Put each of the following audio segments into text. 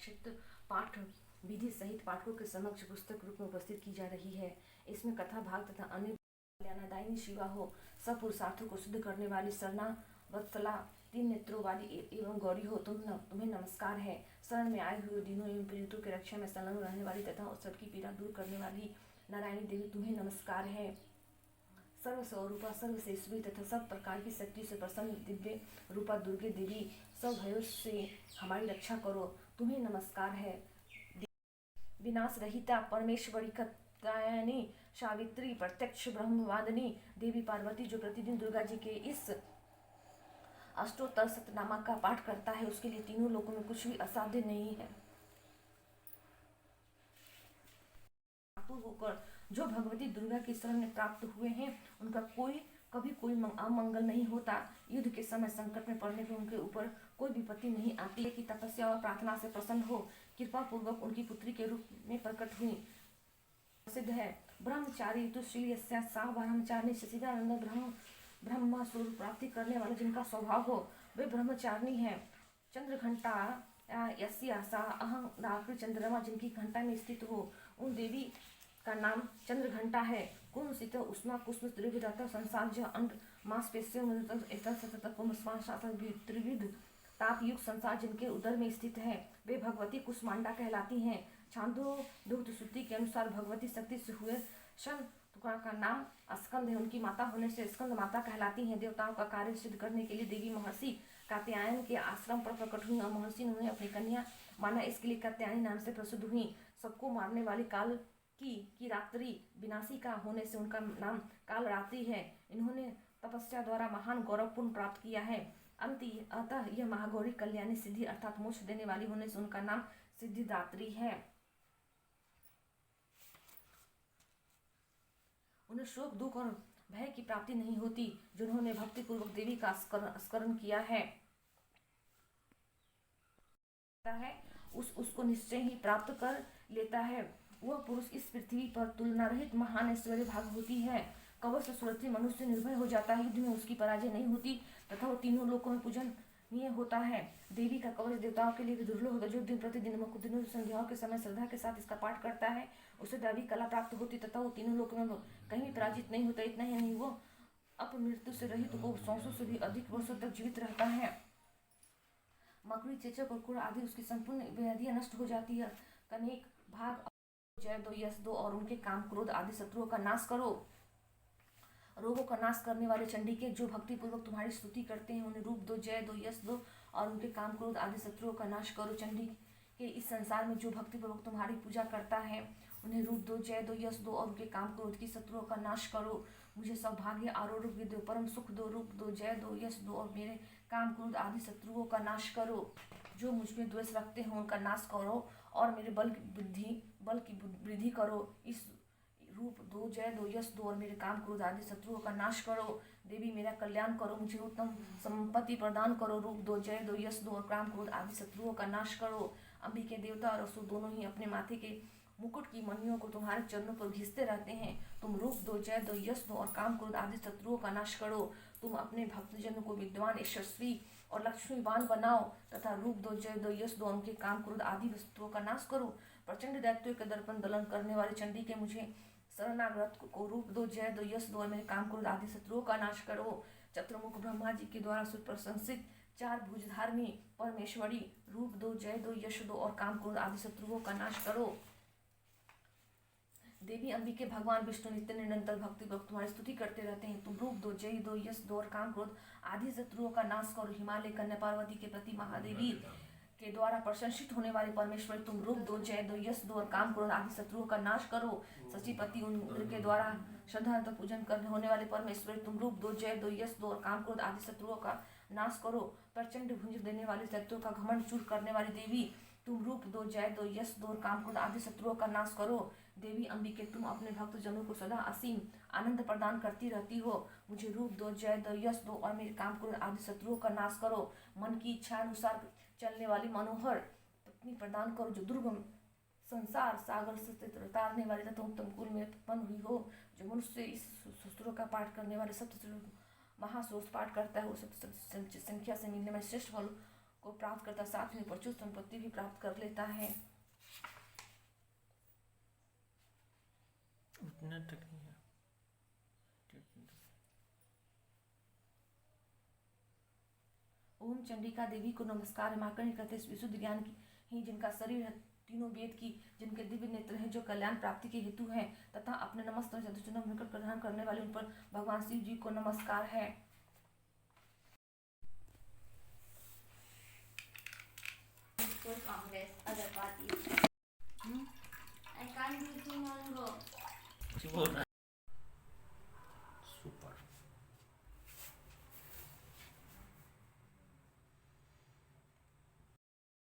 संक्षिप्त पाठ विधि सहित पाठकों के समक्ष पुस्तक रूप में उपस्थित की जा रही है। इसमें कथा भाग तथा अन्य कल्याणदायिनी शिवा हो, सब पुरुषार्थों को सिद्ध करने वाली सरना वत्सला, तीन नेत्रों वाली एवं गौरी हो, तुम्हें नमस्कार है। शरण में आए हुए दीनों एवं पीड़ितों की रक्षा में संलग्न रहने वाली तथा सबकी पीड़ा दूर करने वाली नारायणी देवी, तुम्हें नमस्कार है। सर्व स्वरूपा, सर्व तेजस्वी तथा सब प्रकार की शक्ति से प्रसन्न दिव्य रूपा दुर्गे देवी, सब भयों से हमारी रक्षा करो, तुम्हें नमस्कार है। विनाश रहिता परमेश्वरी कात्यायनी सावित्री, प्रत्यक्ष ब्रह्मवादिनी देवी पार्वती, जो प्रतिदिन दुर्गा जी के इस अष्टोत्तर शतनामा का पाठ करता है उसके लिए तीनों लोकों में कुछ भी असाध्य नहीं है। होकर जो भगवती दुर्गा की शरण में प्राप्त हुए हैं उनका कभी कोई अमंगल नहीं होता। युद्ध के समय संकट में पड़ने पर उनके ऊपर कोई विपत्ति नहीं आती है कि तपस्या और प्रार्थना से प्रसन्न हो कृपा पूर्वक उनकी पुत्री के रूप में प्रकट हुई। प्रसिद्ध है ब्रह्मचारी तुशील सा ब्रह्मचारिणी सचिदानंद ब्रह्मा स्वरूप प्राप्ति करने वाले जिनका स्वभाव हो वे ब्रह्मचारिणी है। चंद्रघंटा यस्या सा अहं रात्रि चंद्रमा, जिनकी घंटा में स्थित हो उन देवी का नाम चंद्रघंटा है। कुंभ शीतल उष्मा कुष्म त्रिविधता संसार ज अंड मांसपेशियों त्रिविध ताप युक्त संसार जिनके उदर में स्थित है वे भगवती कुष्मांडा कहलाती हैं। छांदो दुग्ध श्रुति के अनुसार भगवती शक्ति से हुए शन का नाम स्कंद है। उनकी माता होने से स्कंद माता कहलाती हैं। देवताओं का कार्य सिद्ध करने के लिए देवी महर्षि कात्यायन के आश्रम पर प्रकट हुई और महर्षि ने उन्हें अपनी कन्या माना, इसके लिए कात्यायनी नाम से प्रसिद्ध हुई। सबको मारने वाली काल की रात्रि विनाशी का होने से उनका नाम काल रात्रि है। इन्होंने तपस्या द्वारा महान गौरवपूर्ण प्राप्त किया है। अतः यह महागौरी कल्याणी सिद्धि अर्थात मोक्ष देने वाली होने से उनका नाम सिद्धिदात्री है। उन्हें शोक दुख और भय की प्राप्ति नहीं होती। जिन्होंने भक्ति पूर्वक देवी का स्मरण किया है उसको निश्चय ही प्राप्त कर लेता है। वह पुरुष इस पृथ्वी पर तुलना रहित महान ऐश्वर्य भाग होती है। कवच से सुरक्षित मनुष्य निर्भय हो जाता है, युद्ध में उसकी पराजय नहीं होती तथा वह तीनों लोकों में पूजनीय होता है। देवी का कवच देवताओं के लिए दुर्लभ होता है। जो दिन प्रतिदिन मुक्तिदिनों संध्याओं के समय श्रद्धा के साथ इसका पाठ करता है उसे दैवी कला प्राप्त होती तथा वो तीनों लोकों में कहीं भी पराजित नहीं होता। इतना ही नहीं, वो अपमृत्यु से रहित हो 100 से भी अधिक वर्षों तक जीवित रहता है। मकड़ी चेचक और कुड़ आदि उसकी संपूर्ण व्याधियां नष्ट हो जाती है। कनेक भाग जय दो यश दो और उनके काम क्रोध आदि शत्रुओं का नाश करो। रोगों का नाश करने वाले चंडी के जो भक्ति पूर्वक तुम्हारी स्तुति करते हैं उन्हें रूप दो, जय दो, यश दो और उनके काम क्रोध आदि शत्रुओं का नाश करो। चंडी के इस संसार में जो भक्ति पूर्वक तुम्हारी पूजा करता है उन्हें रूप दो, जय दो, यश दो और उनके काम क्रोध की शत्रुओं का नाश करो। मुझे सौभाग्य आरोग्य दो, परम सुख दो, रूप दो, जय दो, यश दो और मेरे काम क्रोध आदि शत्रुओं का नाश करो। जो मुझ में द्वेष रखते हैं उनका नाश करो और मेरे बल की वृद्धि करो। इस रूप दो, जय दो, यश दो और मेरे काम क्रोध आदि शत्रुओं का नाश करो। देवी मेरा कल्याण करो, मुझे उत्तम संपत्ति प्रदान करो। रूप दो, जय दो, यश दो और काम क्रोध आदि शत्रुओं का नाश करो। अंबिके देवता और असुर दोनों ही अपने माथे के मुकुट की मणियों को तुम्हारे चरणों पर घिसते रहते हैं। तुम रूप दो, जय दो, यश दो और काम क्रोध आदि शत्रुओं का नाश करो। तुम अपने भक्तजनों को विद्वान, यशस्वी और लक्ष्मीवान बनाओ तथा रूप दो, जय दो, यश दो उनके काम क्रोध आदि शत्रुओं का नाश करो। प्रचंड दैत्यों के दर्पण दलन करने वाले चंडी के मुझे शरणागत को रूप दो, जय दो, यश दो और मेरे काम क्रोध आदि शत्रुओं का नाश करो। चतुर्मुख ब्रह्मा जी के द्वारा सुप्रशंसित चार भुजधारिणी परमेश्वरी, रूप दो, जय दो, यश दो और काम क्रोध आदि शत्रुओं का नाश करो। देवी अंबिके भगवान विष्णु नित्य निरंतर भक्ति पूर्वक तुम्हारी स्तुति करते रहते हैं। तुम रूप दो, जय दो, यश दो और काम क्रोध आदि शत्रुओं का नाश करो। हिमालय कन्या पार्वती के प्रति महादेवी के द्वारा प्रशंसित होने वाले परमेश्वर, तुम रूप दो, जय दो, यश दो और काम क्रोध आदि शत्रुओं का नाश करो। शशिपति उनके द्वारा श्रद्धा पूजन करने होने वाले परमेश्वर, तुम रूप दो, जय दो, यश दो और काम क्रोध आदि शत्रुओं का नाश करो। प्रचंड भुंज देने वाले शत्रुओं का घमंड चूर करने वाली देवी, तुम रूप दो, जय दो, यश दो और काम क्रोध आदि शत्रुओं का नाश करो। देवी अंबिके, तुम अपने भक्त जनों को सदा असीम आनंद प्रदान करती रहती हो। मुझे रूप दो, जय दो, यश दो और मेरे काम क्रोध आदि शत्रुओं का नाश करो। मन की इच्छा अनुसार चलने वाली मनोहर पत्नी प्रदान करो, जो दुर्गम संसार सागर से तारने वाली तथा उत्तम कुल में उत्पन्न हुई हो। जो मनुष्य इस सूत्रों का पाठ करने वाले सप्त महासोष पाठ करता है वो सप्त संख्या से मिलने वाले श्रेष्ठ फल को प्राप्त करता, साथ में प्रचुर संपत्ति भी प्राप्त कर लेता है। उतना तक नहीं है। ओम चंडिका देवी को नमस्कार। मार्कंडेय कहते हैं विशुद्ध ज्ञान की ही जिनका शरीर है, तीनों वेद की, जिनके दिव्य नेत्र हैं, जो कल्याण प्राप्ति के हेतु हैं, तथा अपने नमस्ते चतुर्चंद्र निकट प्रदान करने वाले, उन पर भगवान शिव जी को नमस्कार है। Congress, other parties. I can't do tomorrow. कुछ बोल रहा है। सुपर।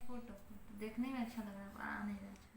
फोटो देखने में अच्छा लग रहा है, आ नहीं रहा।